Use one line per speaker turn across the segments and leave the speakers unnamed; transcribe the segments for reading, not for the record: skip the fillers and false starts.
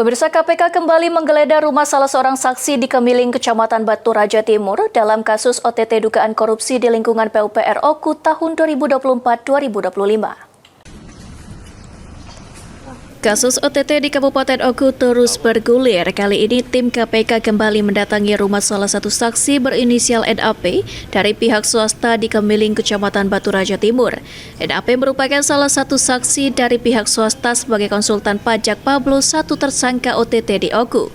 Pemirsa, KPK kembali menggeledah rumah salah seorang saksi di Kemiling, Kecamatan Batu Raja Timur dalam kasus OTT dugaan korupsi di lingkungan PUPR Oku tahun 2024-2025. Kasus OTT di Kabupaten Oku terus bergulir. Kali ini tim KPK kembali mendatangi rumah salah satu saksi berinisial NAP dari pihak swasta di Kemiling, Kecamatan Batu Raja Timur. NAP merupakan salah satu saksi dari pihak swasta sebagai konsultan pajak Pablo, satu tersangka OTT di Oku.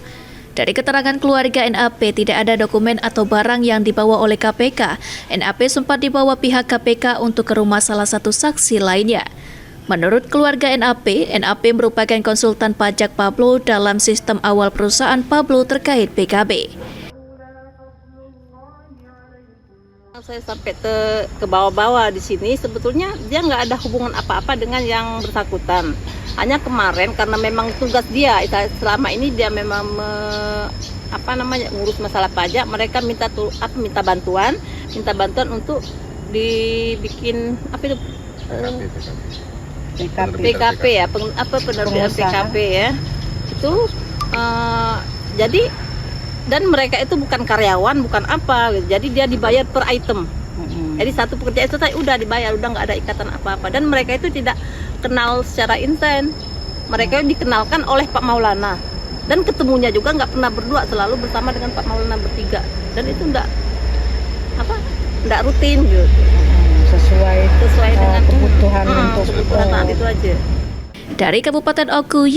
Dari keterangan keluarga NAP, tidak ada dokumen atau barang yang dibawa oleh KPK. NAP sempat dibawa pihak KPK untuk ke rumah salah satu saksi lainnya. Menurut keluarga NAP merupakan konsultan pajak Pablo dalam sistem awal perusahaan Pablo terkait PKB.
Saya sampai ke bawah-bawah di sini, sebetulnya dia nggak ada hubungan apa-apa dengan yang bersangkutan. Hanya kemarin karena memang tugas dia, selama ini dia memang ngurus masalah pajak, mereka minta bantuan untuk dibikin PKP ya, penerbitan PKP ya. Itu jadi, dan mereka itu bukan karyawan, bukan apa, jadi dia dibayar per item. Jadi satu pekerjaan itu udah dibayar, udah nggak ada ikatan apa-apa. Dan mereka itu tidak kenal secara inten. Mereka dikenalkan oleh Pak Maulana. Dan ketemunya juga nggak pernah berdua, selalu bersama dengan Pak Maulana bertiga. Dan itu nggak rutin gitu. Sesuai dengan
kebutuhan untuk
kebutuhan saat itu aja.
Dari Kabupaten Oku,